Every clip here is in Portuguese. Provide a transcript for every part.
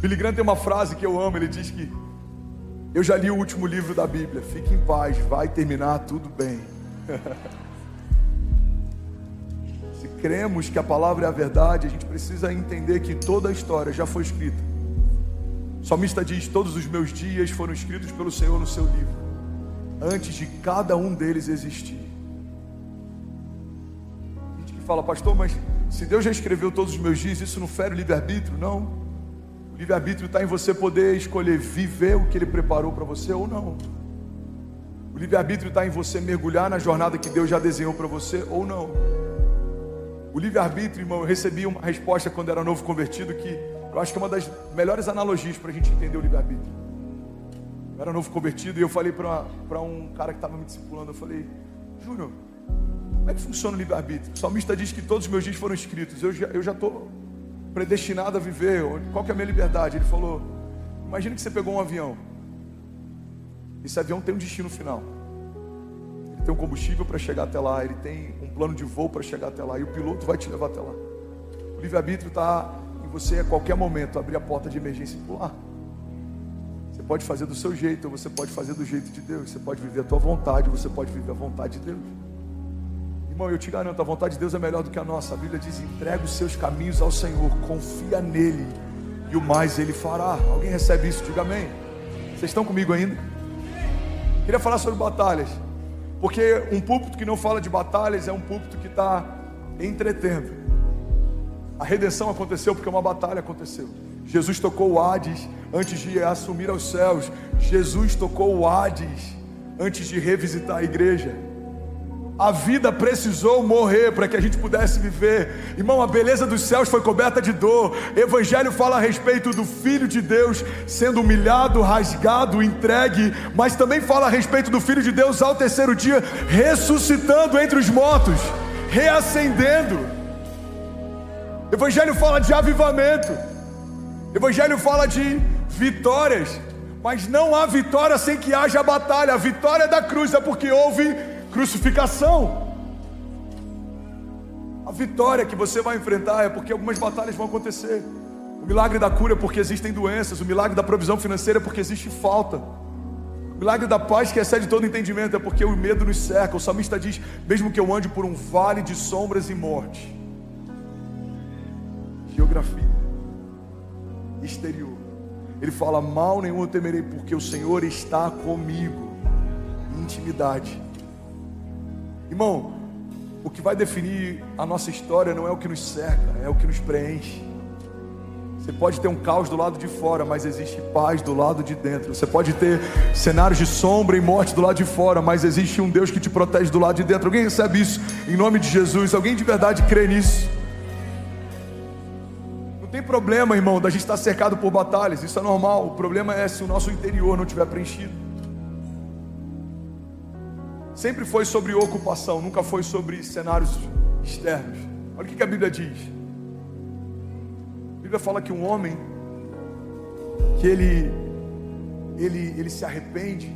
Billy Graham tem uma frase que eu amo, ele diz que eu já li o último livro da Bíblia, fique em paz, vai terminar tudo bem. Se cremos que a palavra é a verdade, a gente precisa entender que toda a história já foi escrita. O salmista diz: todos os meus dias foram escritos pelo Senhor no seu livro, antes de cada um deles existir. A gente que fala: pastor, mas se Deus já escreveu todos os meus dias, isso não fere o livre-arbítrio? Não. O livre-arbítrio está em você poder escolher viver o que Ele preparou para você ou não. O livre-arbítrio está em você mergulhar na jornada que Deus já desenhou para você ou não. O livre-arbítrio, irmão, eu recebi uma resposta quando era novo convertido, que eu acho que é uma das melhores analogias para a gente entender o livre-arbítrio. Eu era novo convertido e eu falei para um cara que estava me discipulando, eu falei: Júnior, como é que funciona o livre-arbítrio? O salmista diz que todos os meus dias foram escritos, eu já estou predestinado a viver, qual que é a minha liberdade? Ele falou: imagina que você pegou um avião, esse avião tem um destino final, ele tem um combustível para chegar até lá, ele tem um plano de voo para chegar até lá, e o piloto vai te levar até lá. O livre-arbítrio está em você a qualquer momento abrir a porta de emergência e pular. Você pode fazer do seu jeito, ou você pode fazer do jeito de Deus. Você pode viver a tua vontade, ou você pode viver a vontade de Deus. Irmão, eu te garanto, a vontade de Deus é melhor do que a nossa. A Bíblia diz: entrega os seus caminhos ao Senhor, confia nele, e o mais Ele fará. Alguém recebe isso? Diga amém. Vocês estão comigo ainda? Queria falar sobre batalhas, porque um púlpito que não fala de batalhas é um púlpito que está entretendo. A redenção aconteceu porque uma batalha aconteceu. Jesus tocou o Hades antes de assumir aos céus. Jesus tocou o Hades antes de revisitar a igreja. A vida precisou morrer para que a gente pudesse viver. Irmão, a beleza dos céus foi coberta de dor. Evangelho fala a respeito do Filho de Deus sendo humilhado, rasgado, entregue, mas também fala a respeito do Filho de Deus ao terceiro dia ressuscitando entre os mortos, reacendendo. Evangelho fala de avivamento. Evangelho fala de vitórias, mas não há vitória sem que haja batalha. A vitória da cruz é porque houve crucificação. A vitória que você vai enfrentar é porque algumas batalhas vão acontecer. O milagre da cura é porque existem doenças. O milagre da provisão financeira é porque existe falta. O milagre da paz que excede todo entendimento é porque o medo nos cerca. O salmista diz: mesmo que eu ande por um vale de sombras e morte. Geografia exterior. Ele fala: mal nenhum eu temerei, porque o Senhor está comigo. Intimidade. Irmão, o que vai definir a nossa história não é o que nos cerca, é o que nos preenche. Você pode ter um caos do lado de fora, mas existe paz do lado de dentro. Você pode ter cenários de sombra e morte do lado de fora, mas existe um Deus que te protege do lado de dentro. Alguém recebe isso em nome de Jesus? Alguém de verdade crê nisso? Não tem problema, irmão, da gente estar cercado por batalhas. Isso é normal. O problema é se o nosso interior não estiver preenchido. Sempre foi sobre ocupação, nunca foi sobre cenários externos. Olha o que a Bíblia diz. A Bíblia fala que um homem que ele se arrepende,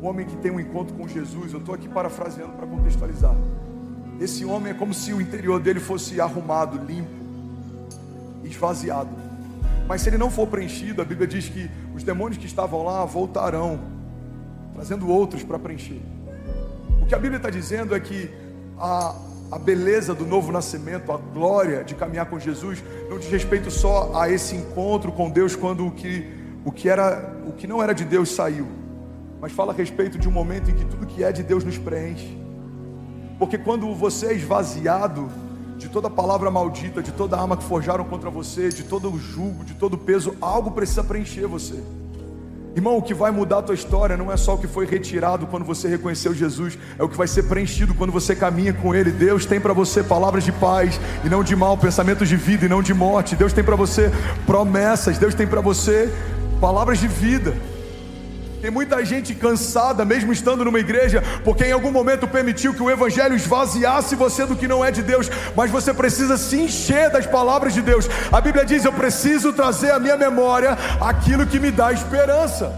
um homem que tem um encontro com Jesus. Eu estou aqui parafraseando para contextualizar. Esse homem é como se o interior dele fosse arrumado, limpo, esvaziado. Mas se ele não for preenchido, a Bíblia diz que os demônios que estavam lá voltarão, trazendo outros para preencher. O que a Bíblia está dizendo é que a beleza do novo nascimento, a glória de caminhar com Jesus, não diz respeito só a esse encontro com Deus quando o que não era de Deus saiu, mas fala a respeito de um momento em que tudo que é de Deus nos preenche. Porque quando você é esvaziado de toda palavra maldita, de toda arma que forjaram contra você, de todo o jugo, de todo o peso, algo precisa preencher você. Irmão, o que vai mudar a tua história não é só o que foi retirado quando você reconheceu Jesus, é o que vai ser preenchido quando você caminha com Ele. Deus tem para você palavras de paz e não de mal, pensamentos de vida e não de morte. Deus tem para você promessas, Deus tem para você palavras de vida. Tem muita gente cansada, mesmo estando numa igreja, porque em algum momento permitiu que o Evangelho esvaziasse você do que não é de Deus. Mas você precisa se encher das palavras de Deus. A Bíblia diz: eu preciso trazer à minha memória aquilo que me dá esperança.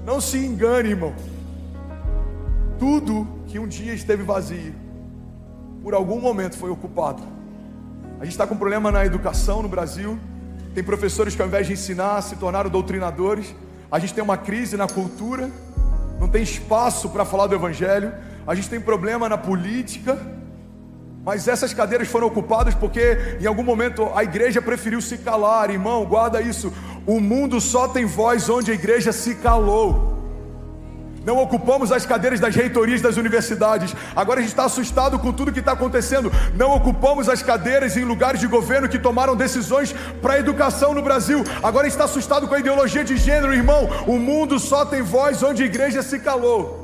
Não se engane, irmão. Tudo que um dia esteve vazio, por algum momento foi ocupado. A gente está com um problema na educação no Brasil. Tem professores que ao invés de ensinar se tornaram doutrinadores. A gente tem uma crise na cultura, não tem espaço para falar do Evangelho. A gente tem problema na política, mas essas cadeiras foram ocupadas porque em algum momento a igreja preferiu se calar. Irmão, guarda isso: o mundo só tem voz onde a igreja se calou. Não ocupamos as cadeiras das reitorias das universidades. Agora a gente está assustado com tudo que está acontecendo. Não ocupamos as cadeiras em lugares de governo que tomaram decisões para a educação no Brasil. Agora a gente está assustado com a ideologia de gênero. Irmão, o mundo só tem voz onde a igreja se calou.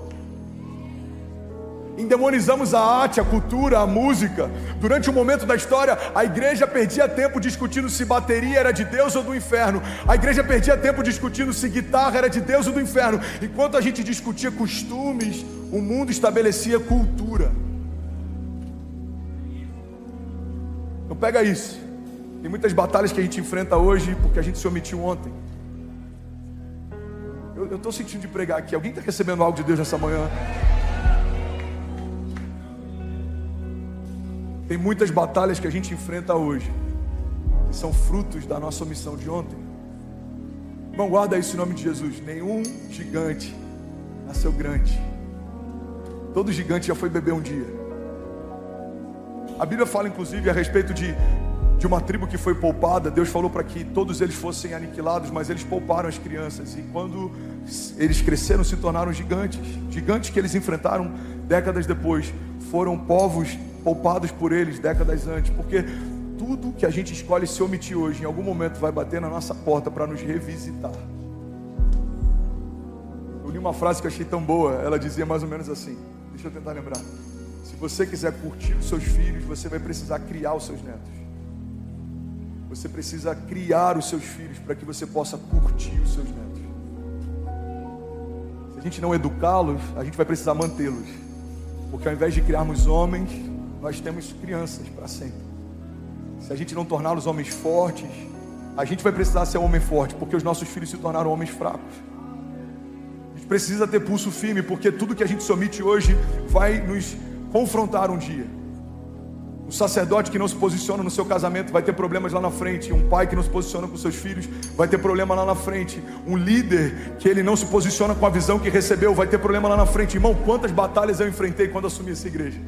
Endemonizamos a arte, a cultura, a música. Durante um momento da história, a igreja perdia tempo discutindo se bateria era de Deus ou do inferno. A igreja perdia tempo discutindo se guitarra era de Deus ou do inferno. Enquanto a gente discutia costumes, o mundo estabelecia cultura. Então pega isso. Tem muitas batalhas que a gente enfrenta hoje porque a gente se omitiu ontem. Eu estou sentindo de pregar aqui. Alguém está recebendo algo de Deus nessa manhã? Tem muitas batalhas que a gente enfrenta hoje que são frutos da nossa omissão de ontem. Irmão, guarda isso em nome de Jesus. Nenhum gigante nasceu grande. Todo gigante já foi beber um dia. A Bíblia fala inclusive a respeito de uma tribo que foi poupada. Deus falou para que todos eles fossem aniquilados, mas eles pouparam as crianças. E quando eles cresceram, se tornaram gigantes. Gigantes que eles enfrentaram décadas depois foram povos poupados por eles décadas antes, porque tudo que a gente escolhe se omitir hoje, em algum momento vai bater na nossa porta para nos revisitar. Eu li uma frase que eu achei tão boa, ela dizia mais ou menos assim, deixa eu tentar lembrar: se você quiser curtir os seus filhos, você vai precisar criar os seus netos. Você precisa criar os seus filhos para que você possa curtir os seus netos. Se a gente não educá-los, a gente vai precisar mantê-los, porque ao invés de criarmos homens, nós temos crianças para sempre. Se a gente não torná-los homens fortes, a gente vai precisar ser um homem forte, porque os nossos filhos se tornaram homens fracos. A gente precisa ter pulso firme, porque tudo que a gente se omite hoje vai nos confrontar um dia. Um sacerdote que não se posiciona no seu casamento vai ter problemas lá na frente. Um pai que não se posiciona com seus filhos vai ter problema lá na frente. Um líder que ele não se posiciona com a visão que recebeu vai ter problema lá na frente. Irmão, quantas batalhas eu enfrentei quando assumi essa igreja.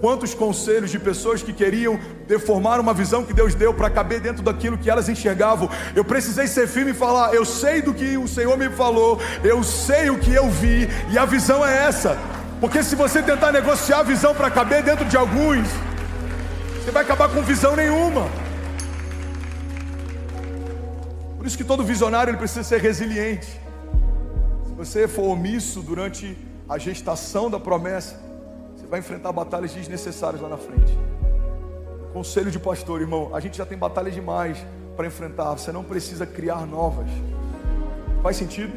Quantos conselhos de pessoas que queriam deformar uma visão que Deus deu para caber dentro daquilo que elas enxergavam. Eu precisei ser firme e falar: eu sei do que o Senhor me falou, eu sei o que eu vi, e a visão é essa. Porque se você tentar negociar a visão para caber dentro de alguns, você vai acabar com visão nenhuma. Por isso que todo visionário ele precisa ser resiliente. Se você for omisso durante a gestação da promessa, vai enfrentar batalhas desnecessárias lá na frente. Conselho de pastor, irmão, a gente já tem batalhas demais para enfrentar. Você não precisa criar novas. Faz sentido?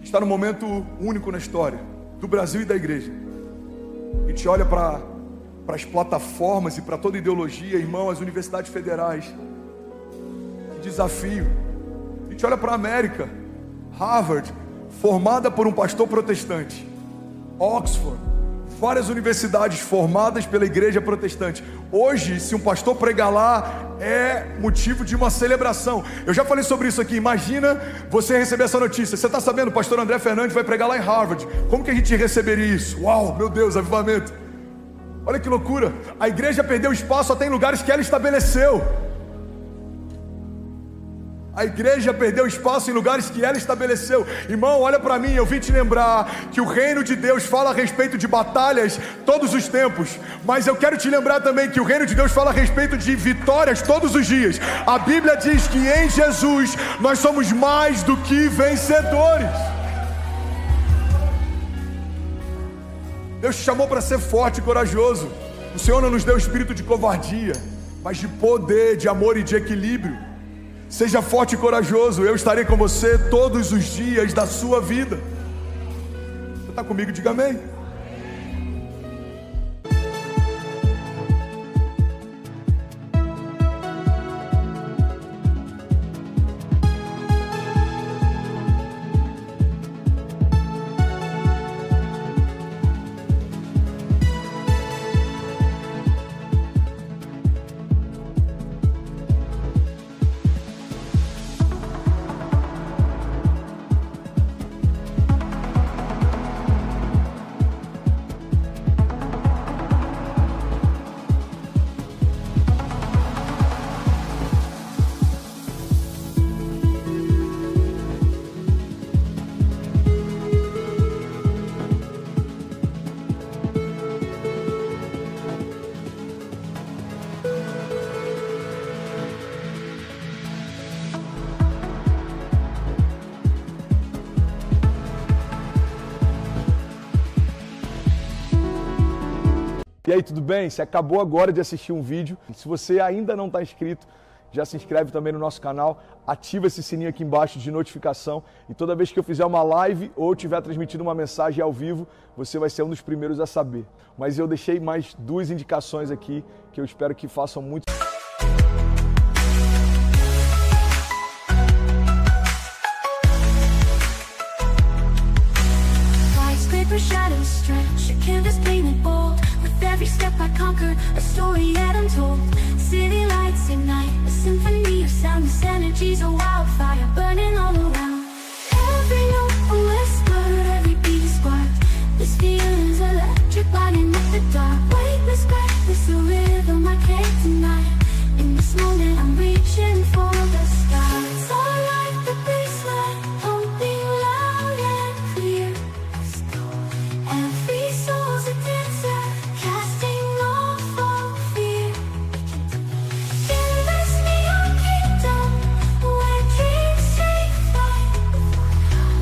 Está num momento único na história do Brasil e da igreja. A gente olha para as plataformas e para toda ideologia, irmão, as universidades federais. Que desafio. A gente olha para a América, Harvard, formada por um pastor protestante. Oxford, várias universidades formadas pela igreja protestante. Hoje, se um pastor pregar lá, é motivo de uma celebração. Eu já falei sobre isso aqui. Imagina você receber essa notícia. Você está sabendo, o pastor André Fernandes vai pregar lá em Harvard. Como que a gente receberia isso? Uau, meu Deus, avivamento. Olha que loucura. A igreja perdeu espaço até em lugares que ela estabeleceu. A igreja perdeu espaço em lugares que ela estabeleceu. Irmão, olha para mim, eu vim te lembrar que o reino de Deus fala a respeito de batalhas todos os tempos. Mas eu quero te lembrar também que o reino de Deus fala a respeito de vitórias todos os dias. A Bíblia diz que em Jesus nós somos mais do que vencedores. Deus te chamou para ser forte e corajoso. O Senhor não nos deu espírito de covardia, mas de poder, de amor e de equilíbrio. Seja forte e corajoso, eu estarei com você todos os dias da sua vida. Você está comigo? Diga amém. E aí, tudo bem? Você acabou agora de assistir um vídeo. Se você ainda não está inscrito, já se inscreve também no nosso canal, ativa esse sininho aqui embaixo de notificação e toda vez que eu fizer uma live ou estiver transmitindo uma mensagem ao vivo, você vai ser um dos primeiros a saber. Mas eu deixei mais 2 indicações aqui que eu espero que façam muito. Shadows stretch, a canvas painted bold. With every step I conquer, a story yet untold. City lights ignite, a symphony of sound. This energy's a wildfire burning all around. Every note a whisper, every beat a spark. This feeling's electric, lighting up the dark. Weightless, breathless, the rhythm I can't deny. In this moment I'm reaching for the sky. It's all like the baseline, pumping loud and clear. Every soul's a dancer, casting off all fear. In this neon kingdom, where dreams take flight,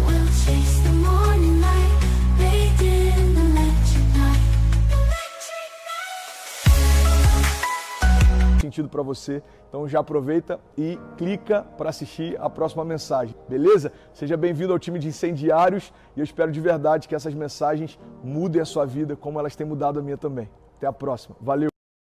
we'll chase the morning light, bathed in electric night. Sentido para você, então já aproveita e clica para assistir a próxima mensagem, beleza? Seja bem-vindo ao time de incendiários e eu espero de verdade que essas mensagens mudem a sua vida como elas têm mudado a minha também. Até a próxima, valeu!